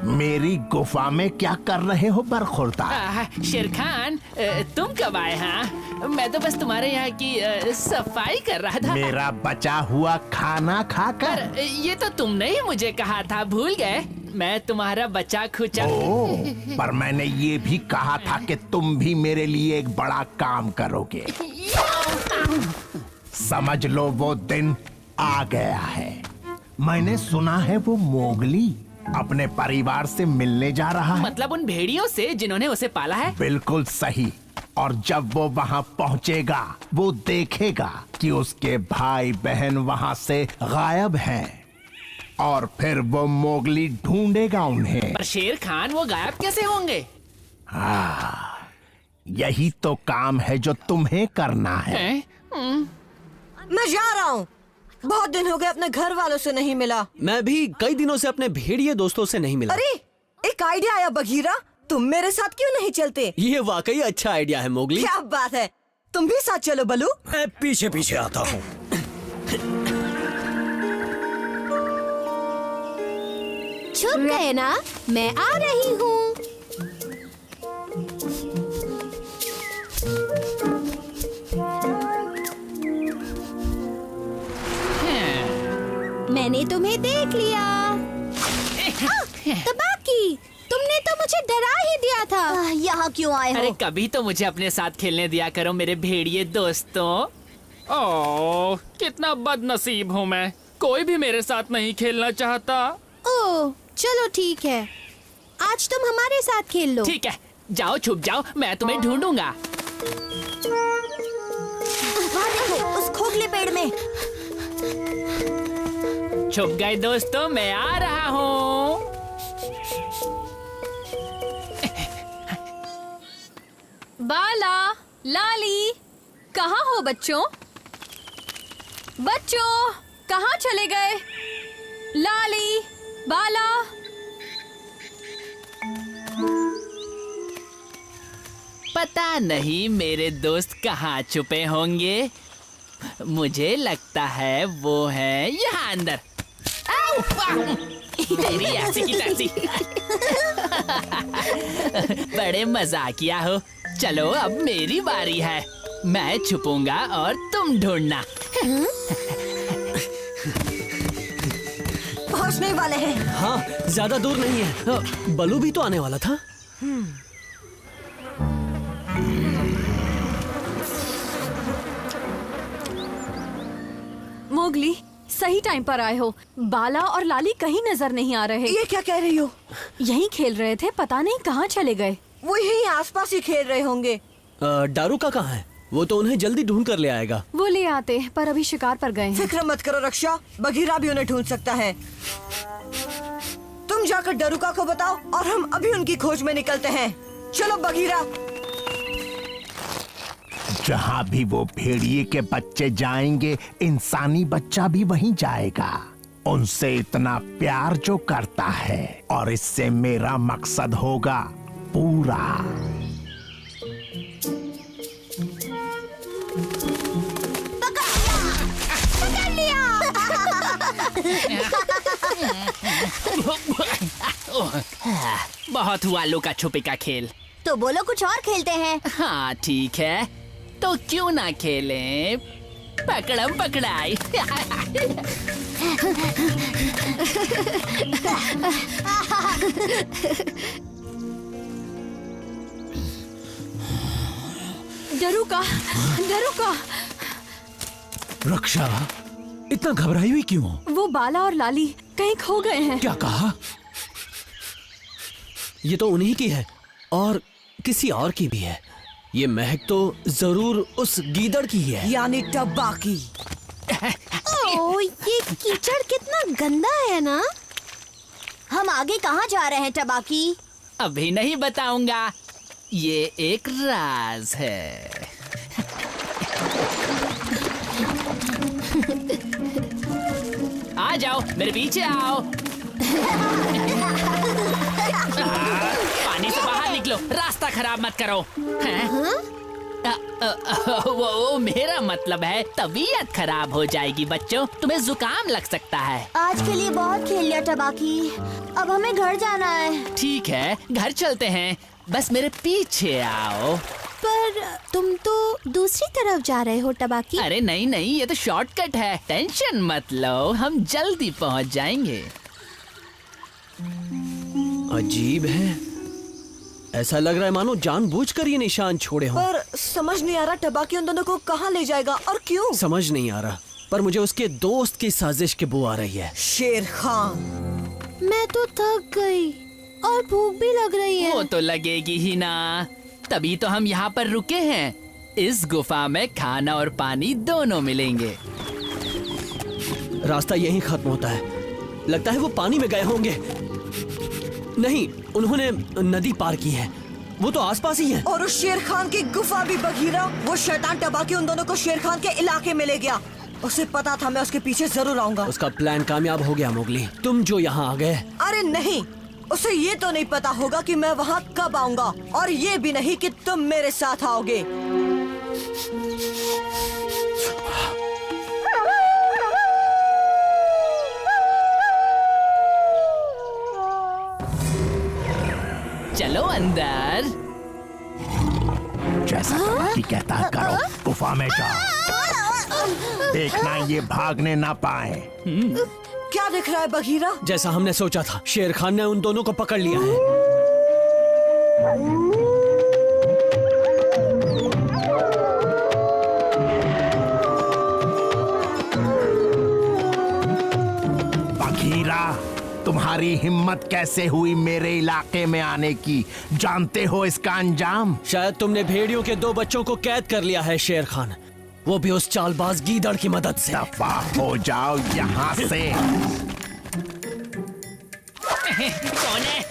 मेरी गुफा में क्या कर रहे हो बरखुरदार? शेर खान, तुम कब आए? हाँ, मैं तो बस तुम्हारे यहाँ की सफाई कर रहा था। मेरा बचा हुआ खाना खाकर? ये तो तुमने ही मुझे कहा था, भूल गए? मैं तुम्हारा बचा खुचा। पर मैंने ये भी कहा था कि तुम भी मेरे लिए एक बड़ा काम करोगे। समझ लो वो दिन आ गया है। मैंने सुना है वो मोगली अपने परिवार से मिलने जा रहा है। मतलब उन भेड़ियों से जिन्होंने उसे पाला है? बिल्कुल सही। और जब वो वहाँ पहुँचेगा वो देखेगा कि उसके भाई बहन वहाँ से गायब हैं और फिर वो मोगली ढूंढेगा उन्हें। पर शेर खान, वो गायब कैसे होंगे? यही तो काम है जो तुम्हें करना है। मैं जा रहा हूँ। बहुत दिन हो गए अपने घर वालों से नहीं मिला। मैं भी कई दिनों से अपने भेड़िए दोस्तों से नहीं मिला। अरे, एक आइडिया आया बघीरा, तुम मेरे साथ क्यों नहीं चलते? ये वाकई अच्छा आइडिया है मोगली। क्या बात है, तुम भी साथ चलो बलू। मैं पीछे पीछे आता हूँ। छुप गए ना, मैं आ रही हूँ। मैंने तुम्हें देख लिया। तबाकी, तुमने तो मुझे डरा ही दिया था। यहाँ क्यों आए हो? अरे कभी तो मुझे अपने साथ खेलने दिया करो मेरे भेड़िए दोस्तों। ओह, कितना बदनसीब हूँ मैं, कोई भी मेरे साथ नहीं खेलना चाहता। ओह, चलो ठीक है, आज तुम हमारे साथ खेल लो। ठीक है, जाओ छुप जाओ, मैं तुम्हें ढूंढूंगा। वहाँ देखो, उस खोखले पेड़ में। छुप गए दोस्तों, मैं आ रहा हूँ। बाला, लाली, कहाँ हो बच्चों? बच्चों, कहाँ चले गए? लाली, बाला। पता नहीं मेरे दोस्त कहाँ छुपे होंगे। मुझे लगता है वो है यहाँ अंदर। तेरी ऐसी की तैसी। बड़े मजाकिया हो। चलो अब मेरी बारी है, मैं छुपूंगा और तुम ढूंढना। पहुंचने वाले हैं। हाँ, ज्यादा दूर नहीं है। बलू भी तो आने वाला था। मोगली, सही टाइम पर आए हो। बाला और लाली कहीं नजर नहीं आ रहे। ये क्या कह रही हो? यहीं खेल रहे थे, पता नहीं कहाँ चले गए। वो यहीं आसपास ही खेल रहे होंगे। डारूका कहाँ है? वो तो उन्हें जल्दी ढूंढ कर ले आएगा। वो ले आते, पर अभी शिकार पर गए हैं। फिक्र मत करो रक्षा, बघीरा भी उन्हें ढूंढ सकता है। तुम जाकर डरूका को बताओ और हम अभी उनकी खोज में निकलते हैं। चलो बघीरा। जहाँ भी वो भेड़िए के बच्चे जाएंगे, इंसानी बच्चा भी वहीं जाएगा। उनसे इतना प्यार जो करता है, और इससे मेरा मकसद होगा पूरा। पकड़ लिया। बहुत हुआ लुका छुपी का खेल। तो बोलो कुछ और खेलते हैं। हाँ ठीक है, तो क्यों ना खेलें पकड़म पकड़ाई। डरूका, डरूका। रक्षा, इतना घबराई हुई क्यों? वो बाला और लाली कहीं खो गए हैं। क्या कहा? ये तो उन्हीं की है और किसी और की भी है। ये महक तो जरूर उस गीदड़ की है, यानी टबाकी। ओह, ये कीचड़ कितना गंदा है ना। हम आगे कहाँ जा रहे हैं टबाकी? अभी नहीं बताऊंगा, ये एक राज है। आ जाओ, मेरे पीछे आओ। पानी से बाहर निकलो, रास्ता खराब मत करो। हैं? वो मेरा मतलब है तबीयत खराब हो जाएगी बच्चों, तुम्हें जुकाम लग सकता है। आज के लिए बहुत खेल लिया टबाकी, अब हमें घर जाना है। ठीक है, घर चलते हैं, बस मेरे पीछे आओ। पर तुम तो दूसरी तरफ जा रहे हो टबाकी। अरे नहीं नहीं, ये तो शॉर्टकट है, टेंशन मत लो, हम जल्दी पहुंच जाएंगे। अजीब है, ऐसा लग रहा है मानो जानबूझकर ये निशान छोड़े हो। पर समझ नहीं आ रहा टबाकी उन दोनों को कहाँ ले जाएगा और क्यों। समझ नहीं आ रहा, पर मुझे उसके दोस्त की साजिश की बू आ रही है। शेर खान, मैं तो थक गई और भूख भी लग रही है। वो तो लगेगी ही ना, तभी तो हम यहाँ पर रुके हैं। इस गुफा में खाना और पानी दोनों मिलेंगे। रास्ता यहीं खत्म होता है, लगता है वो पानी में गए होंगे। नहीं, उन्होंने नदी पार की है, वो तो आसपास ही है। और उस शेर खान की गुफा भी बघीरा, वो शैतान टबाकी उन दोनों को शेर खान के इलाके में ले गया। उसे पता था मैं उसके पीछे जरूर आऊंगा। उसका प्लान कामयाब हो गया मोगली, तुम जो यहाँ आ गए। अरे नहीं, उसे ये तो नहीं पता होगा कि मैं वहाँ कब आऊंगा, और ये भी नहीं कि तुम मेरे साथ आओगे। चलो अंदर। जैसा टबाकी कहता है करो, गुफा में जाओ। देखना ये भागने ना पाए। क्या दिख रहा है बघीरा? जैसा हमने सोचा था, शेर खान ने उन दोनों को पकड़ लिया है। बघीरा, तुम्हारी हिम्मत कैसे हुई मेरे इलाके में आने की? जानते हो इसका अंजाम? शायद तुमने भेड़ियों के 2 बच्चों को कैद कर लिया है शेर खान, वो भी उस चालबाज गीदड़ की मदद से। दफा हो जाओ यहाँ से। कौन है?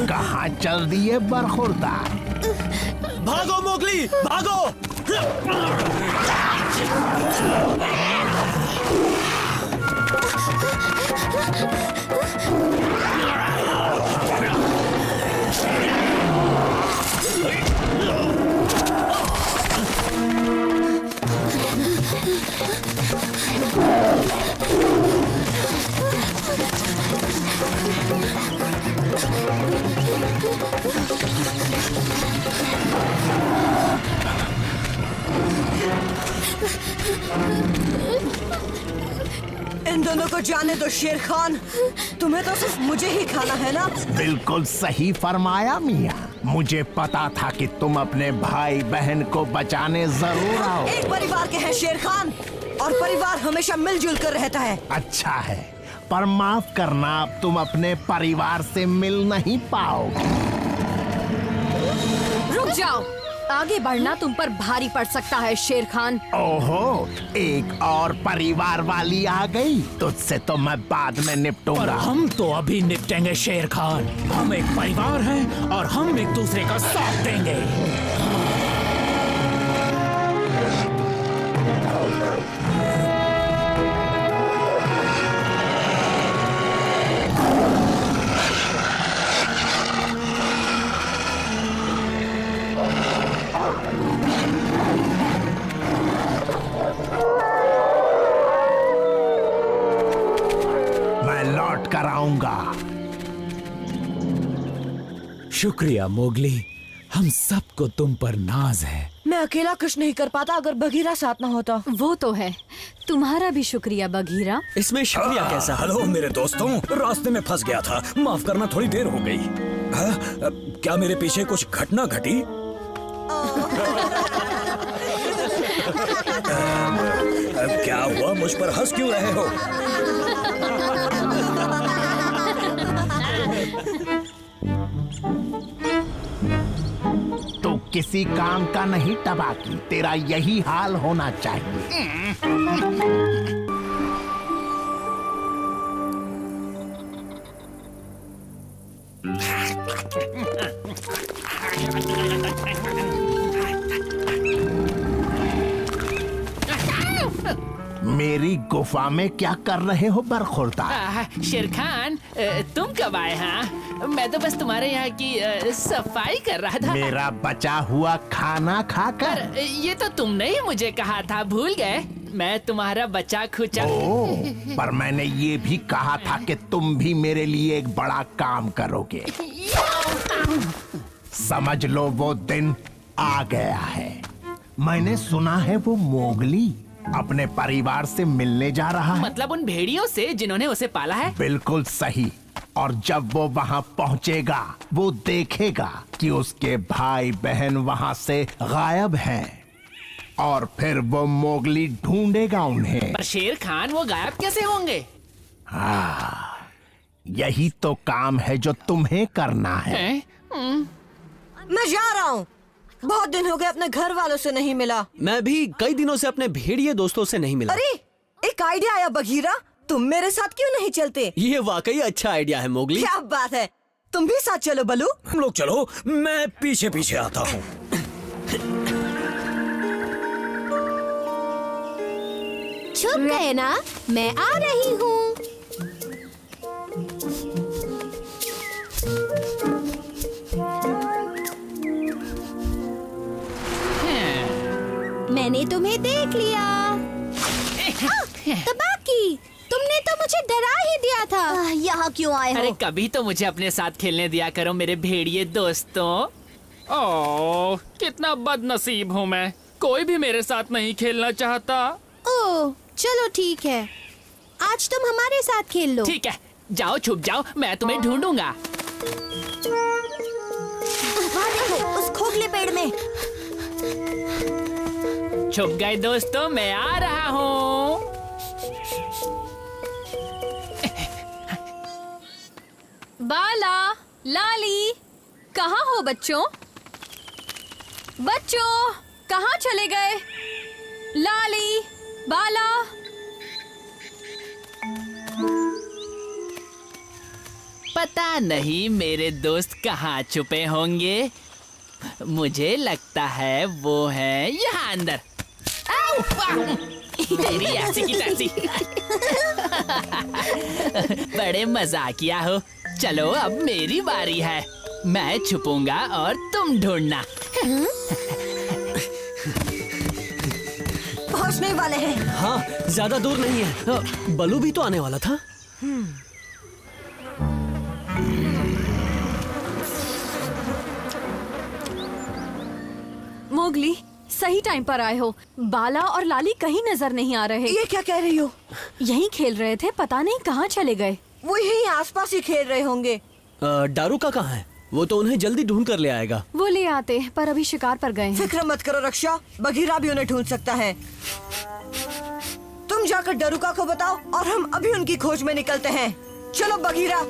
कहाँ चल रही है बरखुरदार? भागो मोगली, भागो! इन दोनों को जाने दो शेर खान, तुम्हें तो सिर्फ मुझे ही खाना है ना? बिल्कुल सही फरमाया मियाँ, मुझे पता था कि तुम अपने भाई बहन को बचाने जरूर आओ। एक परिवार के हैं शेर खान, और परिवार हमेशा मिलजुल कर रहता है। अच्छा है, पर माफ करना, अब तुम अपने परिवार से मिल नहीं पाओगे। रुक जाओ, आगे बढ़ना तुम पर भारी पड़ सकता है शेर खान। ओहो, एक और परिवार वाली आ गई, तुझसे तो मैं बाद में निपटूंगा। हम तो अभी निपटेंगे शेर खान, हम एक परिवार हैं और हम एक दूसरे का साथ देंगे। कराऊंगा। शुक्रिया मोगली, हम सबको तुम पर नाज है। मैं अकेला कुछ नहीं कर पाता अगर बघीरा साथ ना होता। वो तो है, तुम्हारा भी शुक्रिया बघीरा। इसमें शुक्रिया कैसा? हेलो मेरे दोस्तों, रास्ते में फंस गया था, माफ करना थोड़ी देर हो गई। क्या मेरे पीछे कुछ घटना घटी? क्या हुआ, मुझ पर हंस क्यों रहे हो? तो किसी काम का नहीं टबाकी, तेरा यही हाल होना चाहिए। मेरी गुफा में क्या कर रहे हो बरखुरदार? शेर खान, तुम कब आए? हाँ, मैं तो बस तुम्हारे यहाँ की सफाई कर रहा था। मेरा बचा हुआ खाना खाकर? पर ये तो तुमने ही मुझे कहा था, भूल गए? मैं तुम्हारा बचा खुचा। ओह, पर मैंने ये भी कहा था कि तुम भी मेरे लिए एक बड़ा काम करोगे। समझ लो वो दिन आ गया है। मैंने सुना है वो मोगली अपने परिवार से मिलने जा रहा है। मतलब उन भेड़ियों से जिन्होंने उसे पाला है? बिल्कुल सही। और जब वो वहाँ पहुँचेगा, वो देखेगा कि उसके भाई बहन वहाँ से गायब हैं, और फिर वो मोगली ढूंढेगा उन्हें। पर शेर खान, वो गायब कैसे होंगे? हाँ, यही तो काम है जो तुम्हें करना है। मैं जा रहा हूँ। बहुत दिन हो गए अपने घर वालों से नहीं मिला। मैं भी कई दिनों से अपने भेड़िए दोस्तों से नहीं मिला। अरे, एक आइडिया आया बघीरा, तुम मेरे साथ क्यों नहीं चलते? ये वाकई अच्छा आइडिया है मोगली। क्या बात है, तुम भी साथ चलो बलू। हम लोग चलो, मैं पीछे पीछे आता हूँ। छुप गए ना, मैं आ रही हूँ। मैंने तुम्हें देख लिया। तबाकी, तुमने तो मुझे डरा ही दिया था। यहाँ क्यों आए हो? अरे कभी तो मुझे अपने साथ खेलने दिया करो मेरे भेड़िए दोस्तों। ओह, कितना बदनसीब हूँ मैं। कोई भी मेरे साथ नहीं खेलना चाहता। ओह, चलो ठीक है, आज तुम हमारे साथ खेल लो। ठीक है, जाओ छुप जाओ, मैं तुम्हें ढूंढूंगा। वहाँ देखो, उस खोखले पेड़ में। छुप गए दोस्तों, मैं आ रहा हूँ। बाला, लाली, कहाँ हो बच्चों? बच्चों, कहाँ चले गए? लाली, बाला। पता नहीं मेरे दोस्त कहाँ छुपे होंगे। मुझे लगता है वो है यहाँ अंदर। तेरी ऐसी की तैसी। बड़े मजाकिया हो। चलो अब मेरी बारी है। मैं छुपूंगा और तुम ढूंढना। पहुंचने वाले हैं। हाँ, ज्यादा दूर नहीं है। बलू भी तो आने वाला था। मोगली, सही टाइम पर आए हो। बाला और लाली कहीं नजर नहीं आ रहे। ये क्या कह रही हो? यहीं खेल रहे थे, पता नहीं कहाँ चले गए। वो यहीं आसपास ही खेल रहे होंगे। डारूका कहाँ है? वो तो उन्हें जल्दी ढूंढ कर ले आएगा। वो ले आते, पर अभी शिकार पर गए हैं। फिक्र मत करो रक्षा, बघीरा भी उन्हें ढूंढ सकता है। तुम जाकर डरूका को बताओ और हम अभी उनकी खोज में निकलते हैं। चलो बघीरा।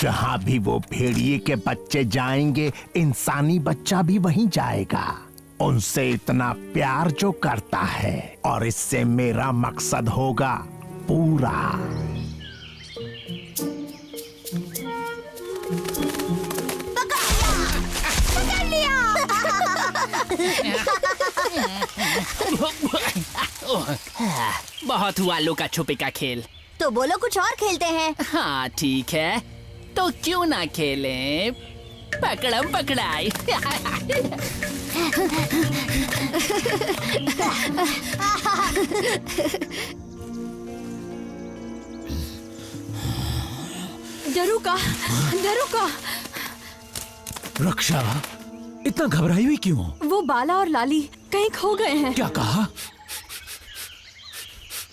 जहाँ भी वो भेड़िए के बच्चे जाएंगे, इंसानी बच्चा भी वहीं जाएगा। उनसे इतना प्यार जो करता है, और इससे मेरा मकसद होगा पूरा। पकड़ लिया। बहुत हुआ लुका छुपी का खेल। तो बोलो कुछ और खेलते हैं। हाँ ठीक है, तो क्यों ना खेलें पकड़म पकड़ाई। डरूका, डरूका। रक्षा, इतना घबराई हुई क्यों? वो बाला और लाली कहीं खो गए हैं। क्या कहा?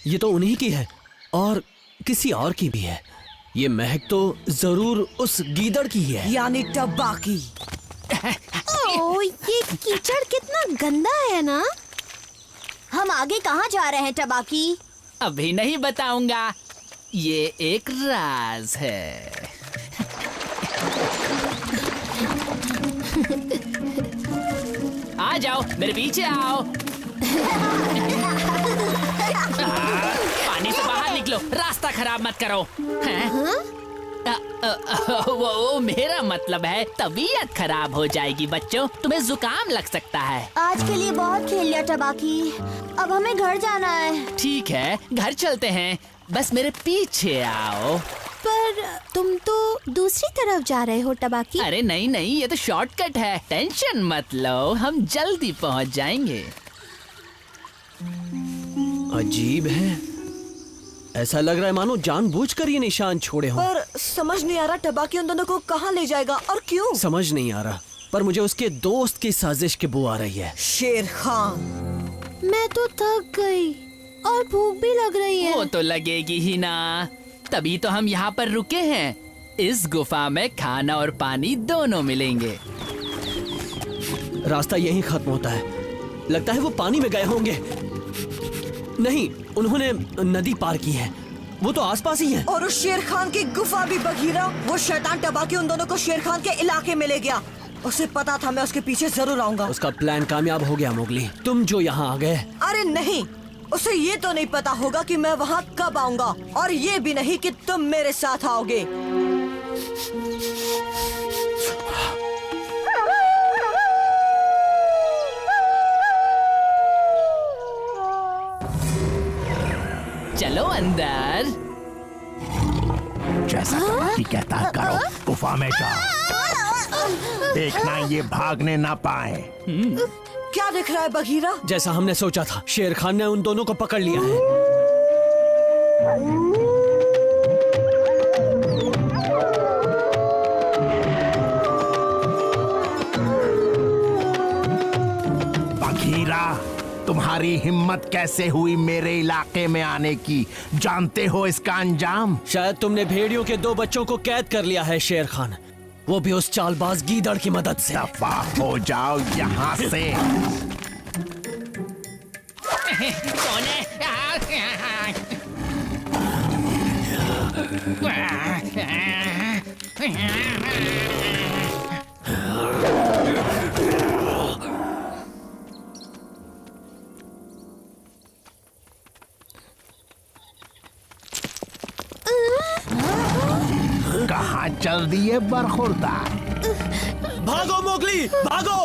ये तो उन्हीं की है और किसी और की भी है। ये महक तो जरूर उस गीदड़ की है। यानी टबाकी। ओह, ये कीचड़ कितना गंदा है ना। हम आगे कहाँ जा रहे हैं टबाकी? अभी नहीं बताऊंगा, ये एक राज है। आ जाओ, मेरे पीछे आओ। पानी से बाहर निकलो, रास्ता खराब मत करो। हैं? वो मेरा मतलब है तबीयत खराब हो जाएगी बच्चों, तुम्हें जुकाम लग सकता है। आज के लिए बहुत खेल लिया टबाकी, अब हमें घर जाना है। ठीक है, घर चलते हैं, बस मेरे पीछे आओ। पर तुम तो दूसरी तरफ जा रहे हो टबाकी। अरे नहीं नहीं, ये तो शॉर्टकट है, टेंशन मत लो, हम जल्दी पहुंच जाएंगे। अजीब है, ऐसा लग रहा है मानो जानबूझकर ये निशान छोड़े हो। पर समझ नहीं आ रहा टबाकी उन दोनों को कहाँ ले जाएगा और क्यों। समझ नहीं आ रहा, पर मुझे उसके दोस्त की साजिश की बू आ रही है। शेर खान, मैं तो थक गई और भूख भी लग रही है। वो तो लगेगी ही ना, तभी तो हम यहाँ पर रुके हैं। इस गुफा में खाना और पानी दोनों मिलेंगे। रास्ता यहीं खत्म होता है, लगता है वो पानी में गए होंगे। नहीं, उन्होंने नदी पार की है, वो तो आसपास ही है। और उस शेर खान की गुफा भी बघीरा, वो शैतान टबाकी उन दोनों को शेर खान के इलाके में ले गया। उसे पता था मैं उसके पीछे जरूर आऊंगा। उसका प्लान कामयाब हो गया मोगली, तुम जो यहाँ आ गए। अरे नहीं, उसे ये तो नहीं पता होगा कि मैं वहाँ कब आऊंगा, और ये भी नहीं कि तुम मेरे साथ आओगे। चलो अंदर। जैसा टबाकी कहता है करो, गुफा में जाओ। देखना ये भागने ना पाए। क्या दिख रहा है बघीरा? जैसा हमने सोचा था, शेर खान ने उन दोनों को पकड़ लिया है। बघीरा, तुम्हारी हिम्मत कैसे हुई मेरे इलाके में आने की? जानते हो इसका अंजाम? शायद तुमने भेड़ियों के 2 बच्चों को कैद कर लिया है शेर खान, वो भी उस चालबाज गीदड़ की मदद से। दफा हो जाओ यहाँ से। कौन है? कहाँ चल दिए बरखुरदार? भागो मोगली, भागो!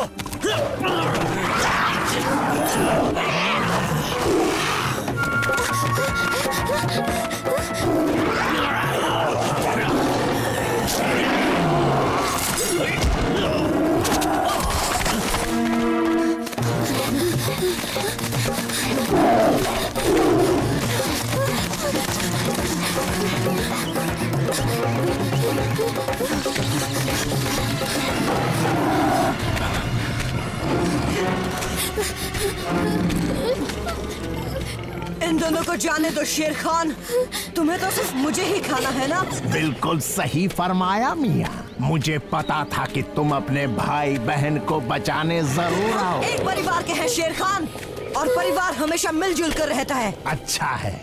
इन दोनों को जाने दो शेर खान, तुम्हें तो सिर्फ मुझे ही खाना है ना? बिल्कुल सही फरमाया मियाँ, मुझे पता था कि तुम अपने भाई बहन को बचाने जरूर आओ। एक परिवार के हैं शेर खान, और परिवार हमेशा मिलजुल कर रहता है। अच्छा है,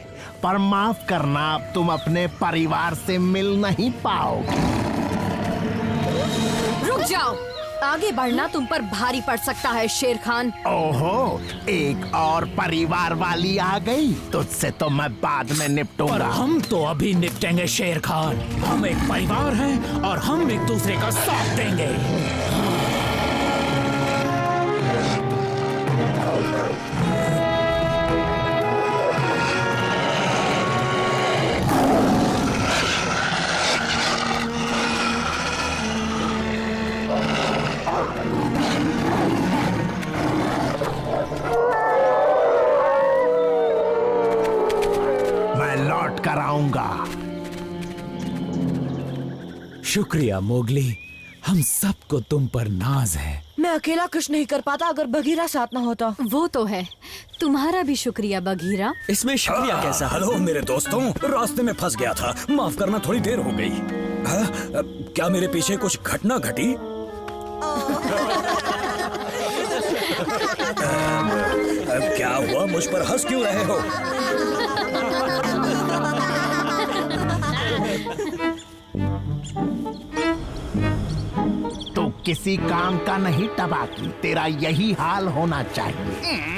पर माफ करना, अब तुम अपने परिवार से मिल नहीं पाओगे। रुक जाओ, आगे बढ़ना तुम पर भारी पड़ सकता है शेर खान। ओहो, एक और परिवार वाली आ गई, तुझसे तो मैं बाद में पर निपटूंगा। हम तो अभी निपटेंगे शेर खान। हम एक परिवार हैं और हम एक दूसरे का साथ देंगे। मैं लौट कर आऊंगा। शुक्रिया मोगली, हम सबको तुम पर नाज है। मैं अकेला कुछ नहीं कर पाता अगर बघीरा साथ ना होता। वो तो है, तुम्हारा भी शुक्रिया बघीरा। इसमें शुक्रिया कैसा? हेलो मेरे दोस्तों, रास्ते में फंस गया था, माफ करना, थोड़ी देर हो गई। क्या मेरे पीछे कुछ घटना घटी? क्या हुआ, मुझ पर हंस क्यों रहे हो? तो किसी काम का नहीं टबाकी, तेरा यही हाल होना चाहिए।